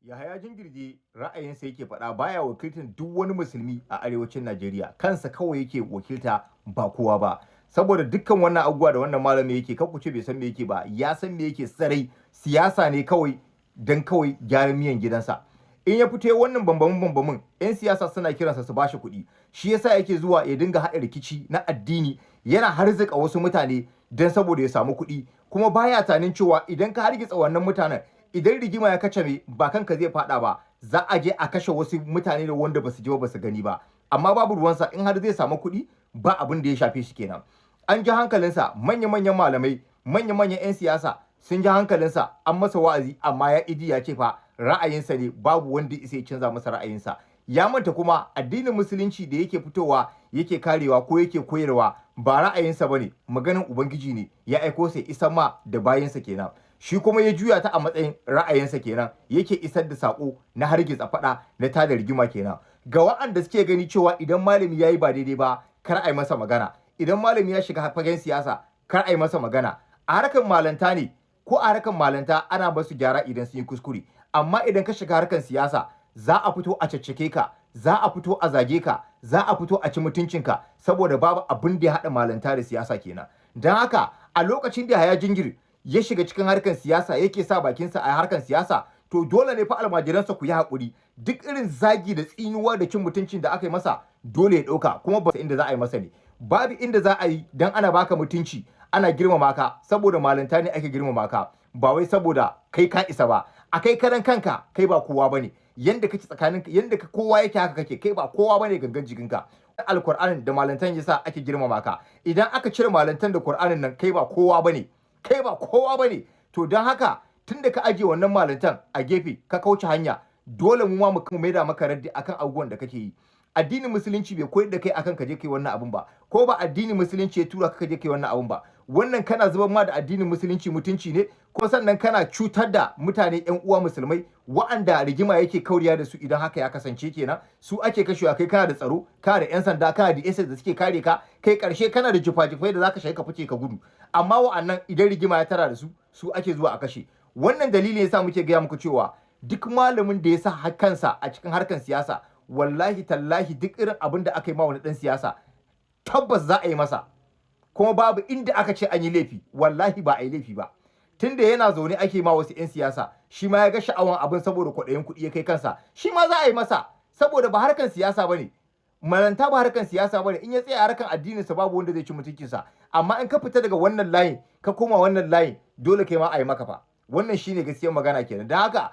Yahaya Jingirde ra'ayinsa yake faɗa baya wakiltar duk wani musulmi a arewacin Najeriya. Kansa kawai yake wakilta ba kowa ba. Saboda dukkan wannan abubuwa da wannan malami yake kan ku ce bai san me yake ba, ya san me yake sarai. Siyasa ne kawai dan kawai gyaran miyan gidansa. In ya fito wannan bambamin 'yan siyasa suna kiransa su bashi kuɗi. Shi yasa yake zuwa ya dinga haɗa rikici na addini, yana harzuka wasu mutane don saboda ya samu kuɗi. Kuma baya tunanin cewa idan ka hargitsa wannan mutanen, idan rigima ya kacame ba kanka zai faɗa ba, za a je a kashe wasu mutane da wanda basu ji ba basu gani ba. Amma babu ruwansa, in har zai samu kuɗi ba abin da ya shafe shi kenan. An ji hankalinsa, manya-manyan malamai, manya-manyan 'yan siyasa sun ji hankalinsa, an masa wa'azi, amma ya ƙi ji, ya ce fa ra'ayinsa ne, babu wanda isa ya canza masa ra'ayinsa. Ya manta kuma addinin musulunci da yake fitowa yake karewa ko yake koyarwa ba ra'ayinsa bane, maganin Ubangiji ne ya aiko sa isan ma da bayinsa kenan. Shi kuma ya juya ta a matsayin ra'ayinsa kenan, yake isar da saƙo na hargitsa faɗa, na tada rigima kenan. Ga waɗanda suke gani cewa idan malami ya yi ba daidai ba, kar a yi masa magana. Idan malami ya shiga fagen siyasa, kar a yi masa magana. A harkar malanta ne, ko a harkar malanta ana basu gyara idan sun yi kuskure. Amma idan ka shiga harkar siyasa, za a fito a caccake ka, za a fito a zage ka, za a fito a ci mutuncinka, saboda babu abin da ya haɗa malanta da siyasa kenan. Don haka a lokacin da Yahaya Jingir ya shiga cikin harkar siyasa, yake sa bakinsa a harkar siyasa, to dole ne fa almajiransa ku yi haƙuri. Duk irin zagi da tsinuwa da cin mutuncin da aka yi masa, dole ya ɗauka, kuma ba inda za a yi masa ne. Babu inda za a yi dan ana baka mutunci, ana girmama ka, saboda malanta ne ake girmama ka, ba wai saboda kai ka isa ba. A kai karan kanka, kai ba kowa bane. Yanda kake tsakaninka, yanda kowa yake haka kake, kai ba kowa bane gangan jikinka. Alkur'anin da malantan yasa ake girmama ka. Idan aka cire malantan da Kur'anin nan, kai ba kowa bane. Kai ba kowa bane. To don haka tunda ka ajiye wannan malantan a gefe, ka kauce hanya, dole mu ma mu maida maka raddi akan abubuwan da kake yi. Addinin musulunci bai koyar da kai akan ka je kai wannan abun ba, ko ba addinin musulunci ya tura ka je kai wannan abun ba. Wannan kana zubar ma da addinin musulunci mutunci ne, ko sannan kana cutar da mutane 'yan uwa musulmai wa'anda rigima yake kauriya da su. Idan haka ya kasance kenan, su ake kashewa, kai kana da tsaro, kana da 'yan sanda, kana da SS da suke kare ka, kai karshe kana da jifa-jifai da zaka shiga ka fice ka gudu. Amma wa'annan idan rigima ya tara da su, su ake zuwa a kashe. Wannan dalili yasa muke gaya muku cewa duk malamin da ya sa kansa a cikin harkar siyasa, wallahi tallahi duk irin abin da aka yi ma wani ɗan siyasa, tabbas za a yi masa. Kuma babu inda aka ce an yi laifi, wallahi ba a yi laifi ba. Tunda yana zaune ake ma wasu 'yan siyasa, shi ma ya ga sha'awan abin saboda kwaɗayin kuɗi ya kai kansa, shi ma za a yi masa, saboda ba harkar siyasa bane. Malanta ba harkar siyasa bane. In ya tsaya harkar addininsa, babu wanda zai ci mutuncinsa. Amma in ka fita daga wannan layin, ka koma wannan layin, dole kai ma a yi maka fa. Wannan shine gaskiyar magana kenan. Don haka